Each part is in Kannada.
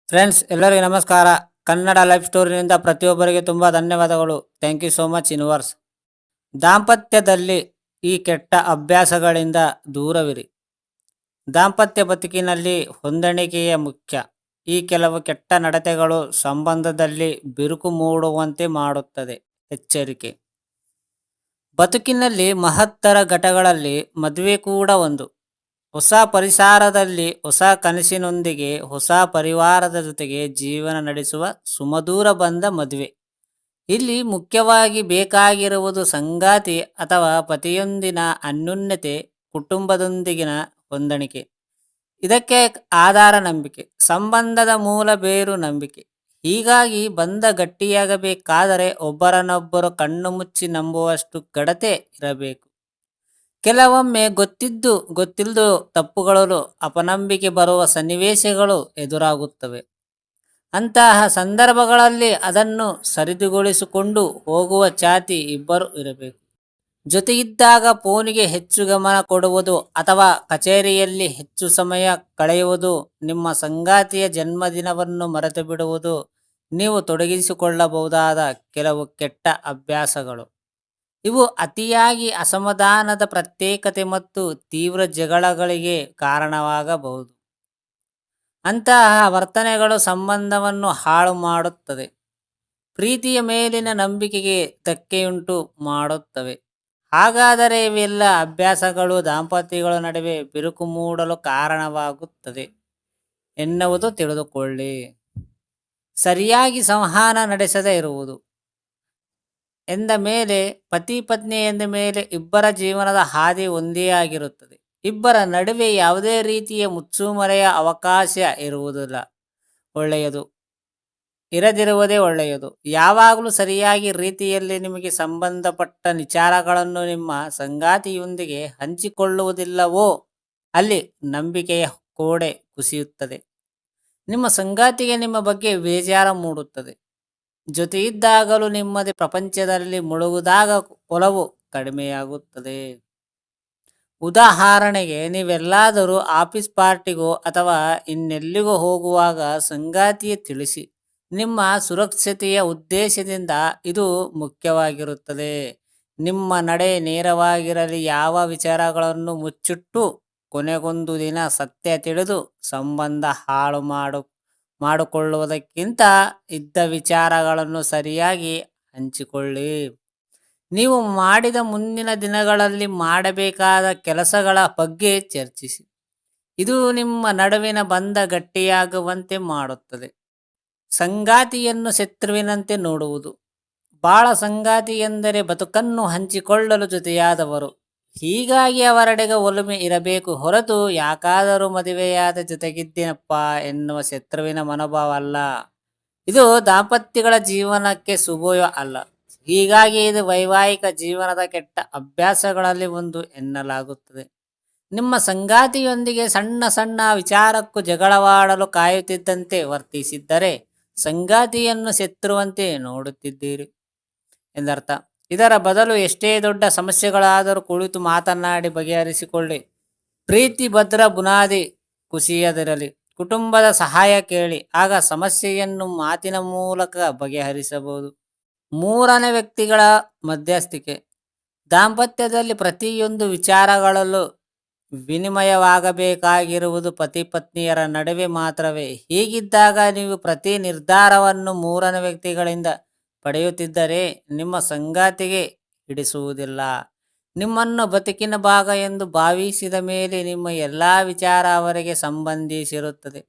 ಫ್ರೆಂಡ್ಸ್ ಎಲ್ಲರಿಗೂ ನಮಸ್ಕಾರ. ಕನ್ನಡ ಲೈಫ್ ಸ್ಟೋರಿನಿಂದ ಪ್ರತಿಯೊಬ್ಬರಿಗೆ ತುಂಬ ಧನ್ಯವಾದಗಳು. Thank you so much universe. ದಾಂಪತ್ಯದಲ್ಲಿ ಈ ಕೆಟ್ಟ ಅಭ್ಯಾಸಗಳಿಂದ ದೂರವಿರಿ. ದಾಂಪತ್ಯ ಬದುಕಿನಲ್ಲಿ ಹೊಂದಾಣಿಕೆಯೇ ಮುಖ್ಯ. ಈ ಕೆಲವು ಕೆಟ್ಟ ನಡತೆಗಳು ಸಂಬಂಧದಲ್ಲಿ ಬಿರುಕು ಮೂಡುವಂತೆ ಮಾಡುತ್ತದೆ. ಎಚ್ಚರಿಕೆ: ಬದುಕಿನಲ್ಲಿ ಮಹತ್ತರ ಘಟ್ಟಗಳಲ್ಲಿ ಮದುವೆ ಕೂಡ ಒಂದು. ಹೊಸ ಪರಿಸರದಲ್ಲಿ ಹೊಸ ಕನಸಿನೊಂದಿಗೆ ಹೊಸ ಪರಿವಾರದ ಜೊತೆಗೆ ಜೀವನ ನಡೆಸುವ ಸುಮಧುರ ಬಂಧ ಮದುವೆ. ಇಲ್ಲಿ ಮುಖ್ಯವಾಗಿ ಬೇಕಾಗಿರುವುದು ಸಂಗಾತಿ ಅಥವಾ ಪತಿಯೊಂದಿನ ಅನ್ಯೋನ್ಯತೆ, ಕುಟುಂಬದೊಂದಿಗಿನ ಹೊಂದಾಣಿಕೆ. ಇದಕ್ಕೆ ಆಧಾರ ನಂಬಿಕೆ. ಸಂಬಂಧದ ಮೂಲ ಬೇರು ನಂಬಿಕೆ. ಹೀಗಾಗಿ ಬಂಧ ಗಟ್ಟಿಯಾಗಬೇಕಾದರೆ ಒಬ್ಬರನ್ನೊಬ್ಬರು ಕಣ್ಣು ಮುಚ್ಚಿ ನಂಬುವಷ್ಟು ಗಡತೆ ಇರಬೇಕು. ಕೆಲವೊಮ್ಮೆ ಗೊತ್ತಿದ್ದು ಗೊತ್ತಿಲ್ಲದು ತಪ್ಪುಗಳು ಅಪನಂಬಿಕೆ ಬರುವ ಸನ್ನಿವೇಶಗಳು ಎದುರಾಗುತ್ತವೆ. ಅಂತಹ ಸಂದರ್ಭಗಳಲ್ಲಿ ಅದನ್ನು ಸರಿದುಗೊಳಿಸಿಕೊಂಡು ಹೋಗುವ ಚಾತಿ ಇಬ್ಬರು ಇರಬೇಕು. ಜೊತೆಗಿದ್ದಾಗ ಫೋನಿಗೆ ಹೆಚ್ಚು ಗಮನ ಕೊಡುವುದು ಅಥವಾ ಕಚೇರಿಯಲ್ಲಿ ಹೆಚ್ಚು ಸಮಯ ಕಳೆಯುವುದು, ನಿಮ್ಮ ಸಂಗಾತಿಯ ಜನ್ಮದಿನವನ್ನು ಮರೆತು ಬಿಡುವುದು ನೀವು ತೊಡಗಿಸಿಕೊಳ್ಳಬಹುದಾದ ಕೆಲವು ಕೆಟ್ಟ ಅಭ್ಯಾಸಗಳು. ಇವು ಅತಿಯಾಗಿ ಅಸಮಾಧಾನದ, ಪ್ರತ್ಯೇಕತೆ ಮತ್ತು ತೀವ್ರ ಜಗಳಗಳಿಗೆ ಕಾರಣವಾಗಬಹುದು. ಅಂತಹ ವರ್ತನೆಗಳು ಸಂಬಂಧವನ್ನು ಹಾಳು ಮಾಡುತ್ತದೆ, ಪ್ರೀತಿಯ ಮೇಲಿನ ನಂಬಿಕೆಗೆ ಧಕ್ಕೆಯುಂಟು ಮಾಡುತ್ತವೆ. ಹಾಗಾದರೆ ಇವೆಲ್ಲ ಅಭ್ಯಾಸಗಳು ದಾಂಪತ್ಯಗಳ ನಡುವೆ ಬಿರುಕು ಮೂಡಲು ಕಾರಣವಾಗುತ್ತದೆ ಎನ್ನುವುದು ತಿಳಿದುಕೊಳ್ಳಿ. ಸರಿಯಾಗಿ ಸಂವಹನ ನಡೆಸದೇ ಇರುವುದು. ಎಂದ ಮೇಲೆ ಪತಿ ಪತ್ನಿ ಎಂದ ಮೇಲೆ ಇಬ್ಬರ ಜೀವನದ ಹಾದಿ ಒಂದೇ ಆಗಿರುತ್ತದೆ. ಇಬ್ಬರ ನಡುವೆ ಯಾವುದೇ ರೀತಿಯ ಮುಚ್ಚುಮರೆಯ ಅವಕಾಶ ಇರುವುದಿಲ್ಲ. ಒಳ್ಳೆಯದು, ಇರದಿರುವುದೇ ಒಳ್ಳೆಯದು. ಯಾವಾಗಲೂ ಸರಿಯಾಗಿ ರೀತಿಯಲ್ಲಿ ನಿಮಗೆ ಸಂಬಂಧಪಟ್ಟ ವಿಚಾರಗಳನ್ನು ನಿಮ್ಮ ಸಂಗಾತಿಯೊಂದಿಗೆ ಹಂಚಿಕೊಳ್ಳುವುದಿಲ್ಲವೋ ಅಲ್ಲಿ ನಂಬಿಕೆಯ ಗೋಡೆ ಕುಸಿಯುತ್ತದೆ. ನಿಮ್ಮ ಸಂಗಾತಿಗೆ ನಿಮ್ಮ ಬಗ್ಗೆ ಬೇಜಾರು ಮೂಡುತ್ತದೆ. ಜೊತೆಯಿದ್ದಾಗಲೂ ನಿಮ್ಮದೇ ಪ್ರಪಂಚದಲ್ಲಿ ಮುಳುಗಿದಾಗ ಒಲವು ಕಡಿಮೆಯಾಗುತ್ತದೆ. ಉದಾಹರಣೆಗೆ, ನೀವೆಲ್ಲಾದರೂ ಆಫೀಸ್ ಪಾರ್ಟಿಗೋ ಅಥವಾ ಇನ್ನೆಲ್ಲಿಗೋ ಹೋಗುವಾಗ ಸಂಗಾತಿಯೇ ತಿಳಿಸಿ. ನಿಮ್ಮ ಸುರಕ್ಷತೆಯ ಉದ್ದೇಶದಿಂದ ಇದು ಮುಖ್ಯವಾಗಿರುತ್ತದೆ. ನಿಮ್ಮ ನಡೆ ನೇರವಾಗಿರಲಿ. ಯಾವ ವಿಚಾರಗಳನ್ನು ಮುಚ್ಚಿಟ್ಟು ಕೊನೆಗೊಂದು ದಿನ ಸತ್ಯ ತಿಳಿದು ಸಂಬಂಧ ಹಾಳು ಮಾಡಿಕೊಳ್ಳುವುದಕ್ಕಿಂತ ಇದ್ದ ವಿಚಾರಗಳನ್ನು ಸರಿಯಾಗಿ ಹಂಚಿಕೊಳ್ಳಿ. ನೀವು ಮಾಡಿದ ಮುಂದಿನ ದಿನಗಳಲ್ಲಿ ಮಾಡಬೇಕಾದ ಕೆಲಸಗಳ ಬಗ್ಗೆ ಚರ್ಚಿಸಿ. ಇದು ನಿಮ್ಮ ನಡುವಿನ ಬಂಧ ಗಟ್ಟಿಯಾಗುವಂತೆ ಮಾಡುತ್ತದೆ. ಸಂಗಾತಿಯನ್ನು ಶತ್ರುವಿನಂತೆ ನೋಡುವುದು. ಬಾಳ ಸಂಗಾತಿ ಎಂದರೆ ಬದುಕನ್ನು ಹಂಚಿಕೊಳ್ಳಲು ಜೊತೆಯಾದವರು. ಹೀಗಾಗಿ ಅವರೆಡೆಗೆ ಒಲುಮೆ ಇರಬೇಕು ಹೊರತು ಯಾಕಾದರೂ ಮದುವೆಯಾದ ಜೊತೆಗಿದ್ದೀನಪ್ಪ ಎನ್ನುವ ಶತ್ರುವಿನ ಮನೋಭಾವ ಅಲ್ಲ. ಇದು ದಾಂಪತ್ಯಗಳ ಜೀವನಕ್ಕೆ ಶುಭವೂ ಅಲ್ಲ. ಹೀಗಾಗಿ ಇದು ವೈವಾಹಿಕ ಜೀವನದ ಕೆಟ್ಟ ಅಭ್ಯಾಸಗಳಲ್ಲಿ ಒಂದು ಎನ್ನಲಾಗುತ್ತದೆ. ನಿಮ್ಮ ಸಂಗಾತಿಯೊಂದಿಗೆ ಸಣ್ಣ ಸಣ್ಣ ವಿಚಾರಕ್ಕೂ ಜಗಳವಾಡಲು ಕಾಯುತ್ತಿದ್ದಂತೆ ವರ್ತಿಸಿದ್ದರೆ ಸಂಗಾತಿಯನ್ನು ಶತ್ರುವಂತೆ ನೋಡುತ್ತಿದ್ದೀರಿ ಎಂದರ್ಥ. ಇದರ ಬದಲು ಎಷ್ಟೇ ದೊಡ್ಡ ಸಮಸ್ಯೆಗಳಾದರೂ ಕುಳಿತು ಮಾತನಾಡಿ ಬಗೆಹರಿಸಿಕೊಳ್ಳಿ. ಪ್ರೀತಿ ಭದ್ರ ಬುನಾದಿ ಕುಸಿಯದಿರಲಿ. ಕುಟುಂಬದ ಸಹಾಯ ಕೇಳಿ. ಆಗ ಸಮಸ್ಯೆಯನ್ನು ಮಾತಿನ ಮೂಲಕ ಬಗೆಹರಿಸಬಹುದು. ಮೂರನೇ ವ್ಯಕ್ತಿಗಳ ಮಧ್ಯಸ್ಥಿಕೆ. ದಾಂಪತ್ಯದಲ್ಲಿ ಪ್ರತಿಯೊಂದು ವಿಚಾರಗಳಲ್ಲೂ ವಿನಿಮಯವಾಗಬೇಕಾಗಿರುವುದು ಪತಿ ಪತ್ನಿಯರ ನಡುವೆ ಮಾತ್ರವೇ. ಹೀಗಿದ್ದಾಗ ನೀವು ಪ್ರತಿ ನಿರ್ಧಾರವನ್ನು ಮೂರನೇ ವ್ಯಕ್ತಿಗಳಿಂದ ಪಡೆಯುತ್ತಿದ್ದರೆ ನಿಮ್ಮ ಸಂಗಾತಿಗೆ ಹಿಡಿಸುವುದಿಲ್ಲ. ನಿಮ್ಮನ್ನು ಬದುಕಿನ ಭಾಗ ಎಂದು ಭಾವಿಸಿದ ಮೇಲೆ ನಿಮ್ಮ ಎಲ್ಲ ವಿಚಾರ ಅವರಿಗೆ ಸಂಬಂಧಿಸಿರುತ್ತದೆ.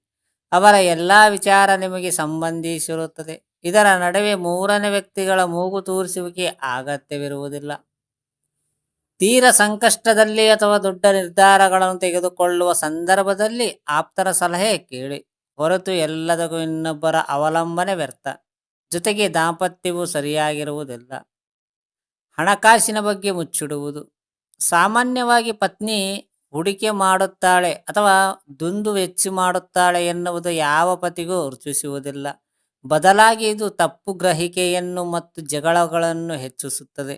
ಅವರ ಎಲ್ಲ ವಿಚಾರ ನಿಮಗೆ ಸಂಬಂಧಿಸಿರುತ್ತದೆ. ಇದರ ನಡುವೆ ಮೂರನೇ ವ್ಯಕ್ತಿಗಳ ಮೂಗು ತೂರಿಸುವಿಕೆ ಅಗತ್ಯವಿರುವುದಿಲ್ಲ. ತೀರ ಸಂಕಷ್ಟದಲ್ಲಿ ಅಥವಾ ದೊಡ್ಡ ನಿರ್ಧಾರಗಳನ್ನು ತೆಗೆದುಕೊಳ್ಳುವ ಸಂದರ್ಭದಲ್ಲಿ ಆಪ್ತರ ಸಲಹೆ ಕೇಳಿ ಹೊರತು ಎಲ್ಲದಕ್ಕೂ ಇನ್ನೊಬ್ಬರ ಅವಲಂಬನೆ ವ್ಯರ್ಥ. ಜೊತೆಗೆ ದಾಂಪತ್ಯವು ಸರಿಯಾಗಿರುವುದಿಲ್ಲ. ಹಣಕಾಸಿನ ಬಗ್ಗೆ ಮುಚ್ಚಿಡುವುದು. ಸಾಮಾನ್ಯವಾಗಿ ಪತ್ನಿ ಹೂಡಿಕೆ ಮಾಡುತ್ತಾಳೆ ಅಥವಾ ದುಂದು ವೆಚ್ಚ ಮಾಡುತ್ತಾಳೆ ಎನ್ನುವುದು ಯಾವ ಪತಿಗೂ ರುಚಿಸುವುದಿಲ್ಲ. ಬದಲಾಗಿ ಇದು ತಪ್ಪು ಗ್ರಹಿಕೆಯನ್ನು ಮತ್ತು ಜಗಳಗಳನ್ನು ಹೆಚ್ಚಿಸುತ್ತದೆ.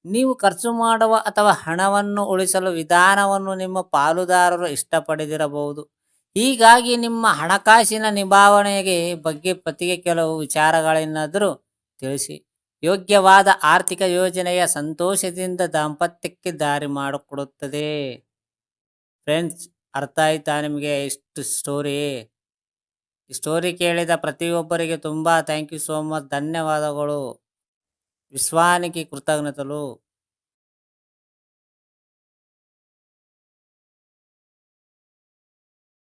ನೀವು ಖರ್ಚು ಮಾಡುವ ಅಥವಾ ಹಣವನ್ನು ಉಳಿಸಲು ವಿಧಾನವನ್ನು ನಿಮ್ಮ ಪಾಲುದಾರರು ಇಷ್ಟಪಡದಿರಬಹುದು. ಹೀಗಾಗಿ ನಿಮ್ಮ ಹಣಕಾಸಿನ ನಿಭಾವಣೆಗೆ ಬಗ್ಗೆ ಪತಿಗೆ ಕೆಲವು ವಿಚಾರಗಳೇನಾದರೂ ತಿಳಿಸಿ. ಯೋಗ್ಯವಾದ ಆರ್ಥಿಕ ಯೋಜನೆಯ ಸಂತೋಷದಿಂದ ದಾಂಪತ್ಯಕ್ಕೆ ದಾರಿ ಮಾಡಿಕೊಡುತ್ತದೆ. ಫ್ರೆಂಡ್ಸ್, ಅರ್ಥ ಆಯ್ತಾ ನಿಮಗೆ ಇಷ್ಟು ಸ್ಟೋರಿ? ಈ ಸ್ಟೋರಿ ಕೇಳಿದ ಪ್ರತಿಯೊಬ್ಬರಿಗೆ ತುಂಬ ಥ್ಯಾಂಕ್ ಯು ಸೋ ಮಚ್, ಧನ್ಯವಾದಗಳು. ವಿಶ್ವಾనికి కృతజ్ఞతలు.